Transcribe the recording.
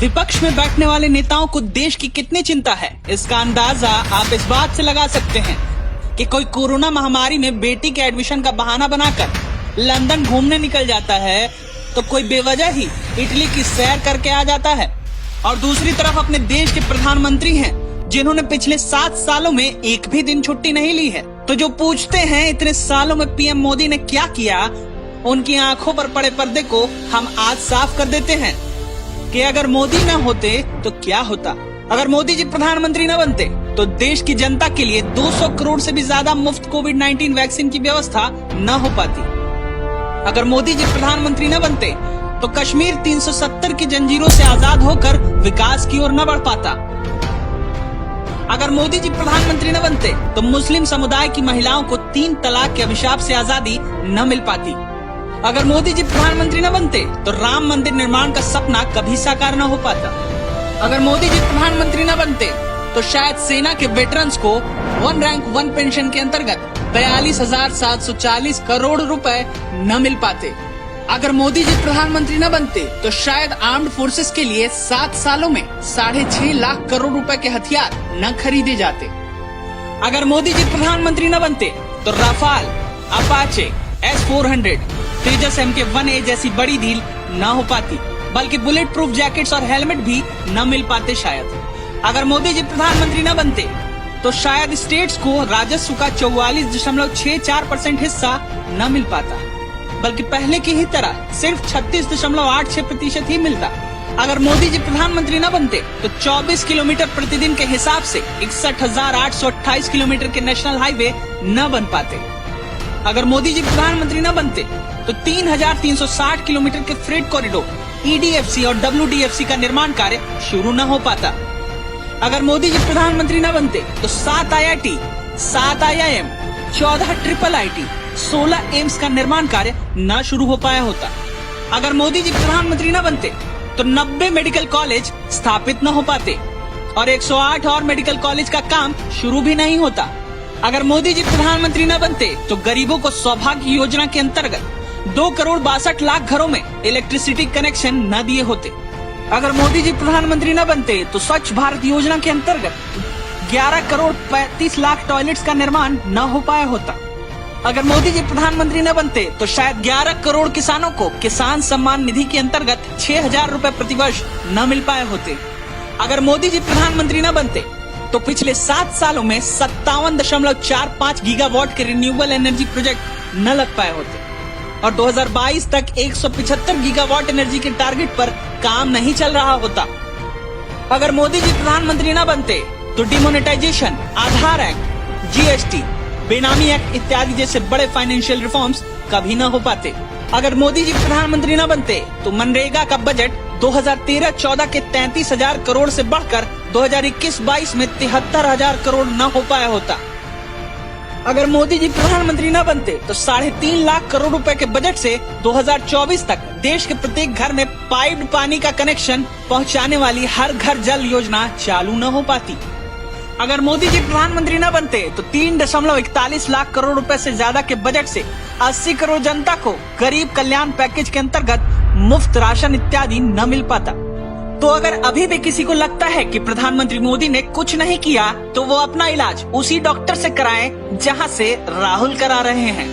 विपक्ष में बैठने वाले नेताओं को देश की कितनी चिंता है, इसका अंदाजा आप इस बात से लगा सकते हैं कि कोई कोरोना महामारी में बेटी के एडमिशन का बहाना बनाकर लंदन घूमने निकल जाता है, तो कोई बेवजह ही इटली की सैर करके आ जाता है। और दूसरी तरफ अपने देश के प्रधानमंत्री हैं, जिन्होंने पिछले 7 सालों में एक भी दिन छुट्टी नहीं ली है। तो जो पूछते हैं इतने सालों में पीएम मोदी ने क्या किया, उनकी आंखों पर पड़े पर्दे को हम आज साफ कर देते हैं कि अगर मोदी न होते तो क्या होता। अगर मोदी जी प्रधानमंत्री न बनते तो देश की जनता के लिए 200 करोड़ से भी ज्यादा मुफ्त कोविड-19 वैक्सीन की व्यवस्था न हो पाती। अगर मोदी जी प्रधानमंत्री न बनते तो कश्मीर 370 की जंजीरों से आजाद होकर विकास की ओर न बढ़ पाता। अगर मोदी जी प्रधानमंत्री न बनते तो मुस्लिम समुदाय की महिलाओं को 3 तलाक के अभिशाप से आजादी न मिल पाती। अगर मोदी जी प्रधानमंत्री न बनते तो राम मंदिर निर्माण का सपना कभी साकार न हो पाता। अगर मोदी जी प्रधानमंत्री न बनते तो शायद सेना के वेटरन्स को 1 रैंक 1 पेंशन के अंतर्गत 42,740 करोड़ रुपए न मिल पाते। अगर मोदी जी प्रधानमंत्री न बनते तो शायद आर्म्ड फोर्सेस के लिए 7 सालों में 6.5 लाख करोड़ रुपए के हथियार न खरीदे जाते। अगर मोदी जी प्रधानमंत्री न बनते तो राफाल, अपाचे, S-400, तेजस MK-1A जैसी बड़ी डील न हो पाती, बल्कि बुलेट प्रूफ जैकेट्स और हेलमेट भी न मिल पाते शायद। अगर मोदी जी प्रधानमंत्री न बनते तो शायद स्टेट्स को राजस्व का 44.64% हिस्सा न मिल पाता, बल्कि पहले की ही तरह सिर्फ 36.86% ही मिलता। अगर मोदी जी प्रधानमंत्री न बनते तो 24 किलोमीटर प्रतिदिन के हिसाब से 61,828 किलोमीटर के नेशनल हाईवे न बन पाते। अगर मोदी जी प्रधानमंत्री न बनते तो 3,360 किलोमीटर के फ्रेट कॉरिडोर EDFC और WDFC का निर्माण कार्य शुरू न हो पाता। अगर मोदी जी प्रधानमंत्री न बनते तो 7 IIT, 7 IIM, 14 IIIT, 16 एम्स का निर्माण कार्य न शुरू हो पाया होता। अगर मोदी जी प्रधानमंत्री न बनते तो 90 मेडिकल कॉलेज स्थापित न हो पाते और 108 और मेडिकल कॉलेज का काम शुरू भी नहीं होता। अगर मोदी जी प्रधानमंत्री न बनते तो गरीबों को सौभाग्य योजना के अंतर्गत 2,62,00,000 घरों में इलेक्ट्रिसिटी कनेक्शन न दिए होते। अगर मोदी जी प्रधानमंत्री न बनते तो स्वच्छ भारत योजना के अंतर्गत 11,35,00,000 टॉयलेट्स का निर्माण न हो पाया होता। अगर मोदी जी प्रधानमंत्री न बनते तो शायद 11 करोड़ किसानों को किसान सम्मान निधि के अंतर्गत 6,000 रुपए प्रतिवर्ष न मिल पाए होते। अगर मोदी जी प्रधानमंत्री न बनते तो पिछले 7 सालों में 57.45 गीगावाट के रिन्यूएबल एनर्जी प्रोजेक्ट न लग पाए होते और 2022 तक 175 गीगावाट एनर्जी के टारगेट पर काम नहीं चल रहा होता। अगर मोदी जी प्रधानमंत्री न बनते तो डिमोनेटाइजेशन, आधार एक्ट, GST, बेनामी एक्ट इत्यादि जैसे बड़े फाइनेंशियल रिफॉर्म्स कभी न हो पाते। अगर मोदी जी प्रधानमंत्री न बनते तो मनरेगा का बजट 2013-14 के 33,000 करोड़ से बढ़कर 2021-22 में 73,000 करोड़ न हो पाया होता। अगर मोदी जी प्रधानमंत्री न बनते तो 3.5 लाख करोड़ रुपए के बजट से 2024 तक देश के प्रत्येक घर में पाइप्ड पानी का कनेक्शन पहुंचाने वाली हर घर जल योजना चालू न हो पाती। अगर मोदी जी प्रधानमंत्री न बनते तो 3.41 लाख करोड़ रुपए से ज्यादा के बजट से 80 करोड़ जनता को गरीब कल्याण पैकेज के अंतर्गत मुफ्त राशन इत्यादि न मिल पाता। तो अगर अभी भी किसी को लगता है कि प्रधानमंत्री मोदी ने कुछ नहीं किया तो वो अपना इलाज उसी डॉक्टर से कराएं जहां से राहुल करा रहे हैं।